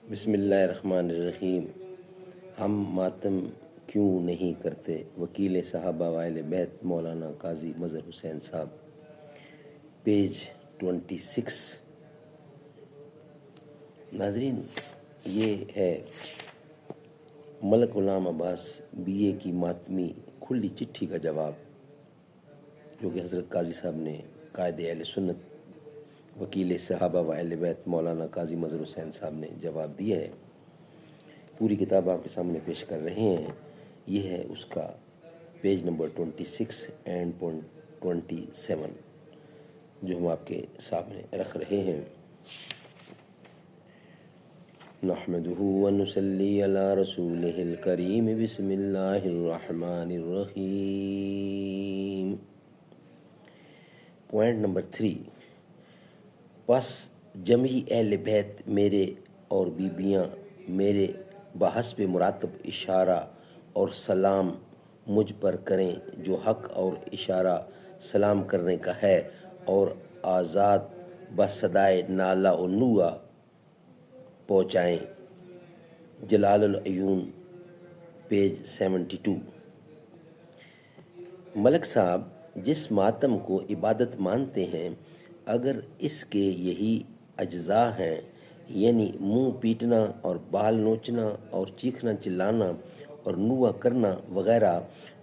بسم اللہ الرحمن الرحیم۔ ہم ماتم کیوں نہیں کرتے؟ وکیل صحابہ و اہل بیت مولانا قاضی مظہر حسین صاحب، پیج 26۔ ناظرین، یہ ہے ملک غلام عباس بی اے کی ماتمی کھلی چٹھی کا جواب، جو کہ حضرت قاضی صاحب نے قائد اہل سنت وکیل صحابہ و اہل بیت مولانا قاضی مظہر حسین صاحب نے جواب دیا ہے۔ پوری کتاب آپ کے سامنے پیش کر رہے ہیں۔ یہ ہے اس کا پیج نمبر 26 اینڈ 27 جو ہم آپ کے سامنے رکھ رہے ہیں۔ نحمده ونصلی علی رسولہ الکریم، بسم اللہ الرحمن الرحیم۔ پوائنٹ نمبر 3، پس جمعی اہل بیت میرے اور بیبیاں میرے بحسب مراتب اشارہ اور سلام مجھ پر کریں، جو حق اور اشارہ سلام کرنے کا ہے، اور آزاد بصدائے نالہ و نوح پہنچائیں۔ جلال العیون، پیج 72۔ ملک صاحب جس ماتم کو عبادت مانتے ہیں، اگر اس کے یہی اجزاء ہیں، یعنی منہ پیٹنا اور بال نوچنا اور چیخنا چلانا اور نوح کرنا وغیرہ،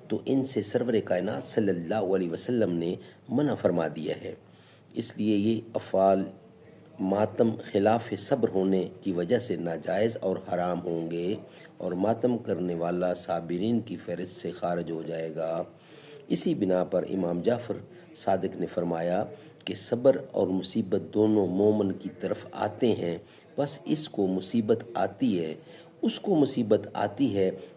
تو ان سے سرور کائنات صلی اللہ علیہ وسلم نے منع فرما دیا ہے۔ اس لیے یہ افعال ماتم خلاف صبر ہونے کی وجہ سے ناجائز اور حرام ہوں گے، اور ماتم کرنے والا صابرین کی فہرست سے خارج ہو جائے گا۔ اسی بنا پر امام جعفر صادق نے فرمایا کہ صبر اور مصیبت دونوں مومن کی طرف آتے ہیں، بس اس کو مصیبت آتی ہے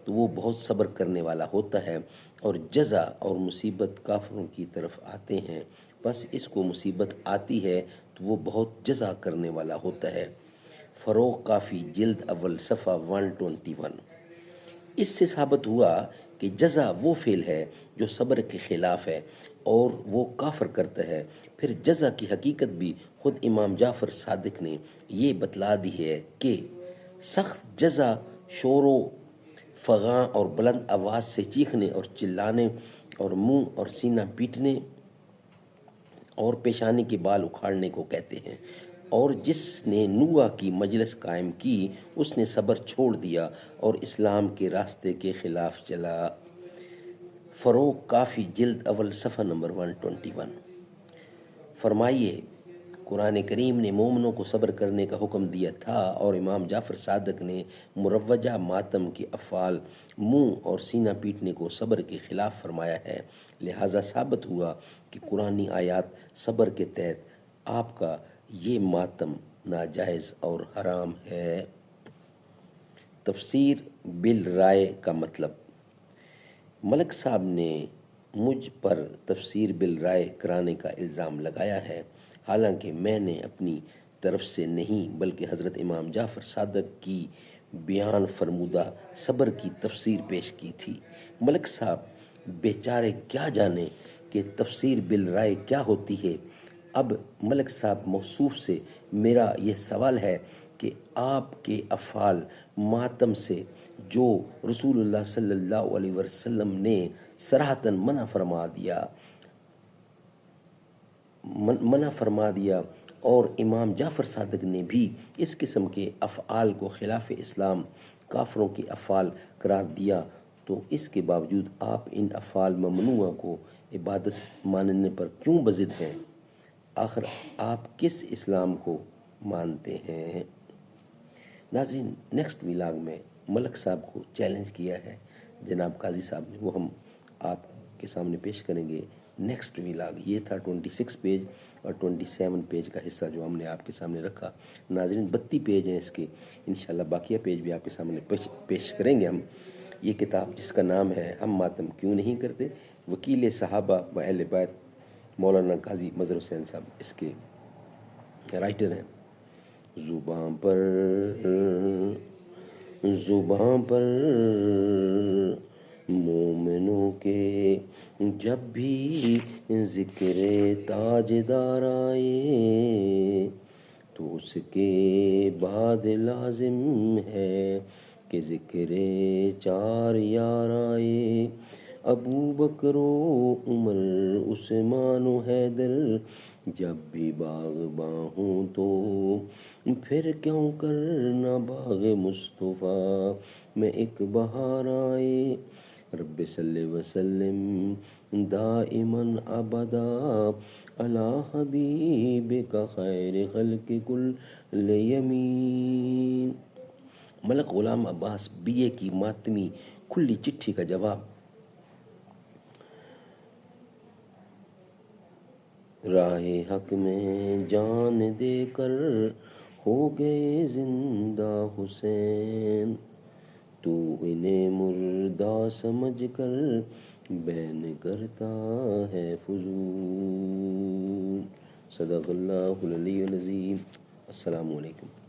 تو وہ بہت صبر کرنے والا ہوتا ہے، اور جزا اور مصیبت کافروں کی طرف آتے ہیں، بس اس کو مصیبت آتی ہے تو وہ بہت جزا کرنے والا ہوتا ہے۔ فروغ کافی جلد اول صفحہ 121۔ اس سے ثابت ہوا کہ جزا وہ فعل ہے جو صبر کے خلاف ہے اور وہ کافر کرتا ہے۔ پھر جزا کی حقیقت بھی خود امام جعفر صادق نے یہ بتلا دی ہے کہ سخت جزا شور و فغاں اور بلند آواز سے چیخنے اور چلانے اور منہ اور سینہ پیٹنے اور پیشانی کے بال اکھاڑنے کو کہتے ہیں، اور جس نے نوح کی مجلس قائم کی اس نے صبر چھوڑ دیا اور اسلام کے راستے کے خلاف چلا۔ فروغ کافی جلد اول صفحہ نمبر 121۔ فرمائیے، قرآن کریم نے مومنوں کو صبر کرنے کا حکم دیا تھا، اور امام جعفر صادق نے مروجہ ماتم کے افعال منہ اور سینہ پیٹنے کو صبر کے خلاف فرمایا ہے، لہذا ثابت ہوا کہ قرآنی آیات صبر کے تحت آپ کا یہ ماتم ناجائز اور حرام ہے۔ تفسیر بالرائے کا مطلب۔ ملک صاحب نے مجھ پر تفسیر بالرائے کرانے کا الزام لگایا ہے، حالانکہ میں نے اپنی طرف سے نہیں بلکہ حضرت امام جعفر صادق کی بیان فرمودہ صبر کی تفسیر پیش کی تھی۔ ملک صاحب بیچارے کیا جانے کہ تفسیر بالرائے کیا ہوتی ہے۔ اب ملک صاحب موصوف سے میرا یہ سوال ہے کہ آپ کے افعال ماتم سے جو رسول اللہ صلی اللہ علیہ وسلم نے صراحتاً منع فرما دیا اور امام جعفر صادق نے بھی اس قسم کے افعال کو خلاف اسلام کافروں کے افعال قرار دیا، تو اس کے باوجود آپ ان افعال ممنوعہ کو عبادت ماننے پر کیوں بضد ہیں؟ آخر آپ کس اسلام کو مانتے ہیں؟ ناظرین، نیکسٹ ویلاگ میں ملک صاحب کو چیلنج کیا ہے جناب قاضی صاحب نے، وہ ہم آپ کے سامنے پیش کریں گے نیکسٹ ویلاگ۔ یہ تھا 26 پیج اور 27 پیج کا حصہ جو ہم نے آپ کے سامنے رکھا۔ ناظرین 32 پیج ہیں اس کے، انشاءاللہ باقیہ پیج بھی آپ کے سامنے پیش کریں گے ہم۔ یہ کتاب جس کا نام ہے ہم ماتم کیوں نہیں کرتے، وکیل صحابہ و اہل بیت مولانا قاضی مظہر حسین صاحب اس کے رائٹر ہیں۔ زباں پر مومنوں کے جب بھی ذکر تاجدار آئے، تو تو اس کے بعد لازم ہے کہ ذکر چار یار آئے، ابو بکر و عمر عثمان و حیدر، جب بھی باغباں ہوں تو پھر کیوں کرنا باغ مصطفیٰ میں ایک بہار آئے۔ رب صلی وسلم دائماً ابدا علی حبیبک خیر خلق کل یمین۔ ملک غلام عباس بی اے کی ماتمی کھلی چٹھی کا جواب: راہ حق میں جان دے کر ہو گئے زندہ حسین، تو انہیں مردہ سمجھ کر بین کرتا ہے فضول۔ صدق اللہ العلی العظیم۔ السلام علیکم۔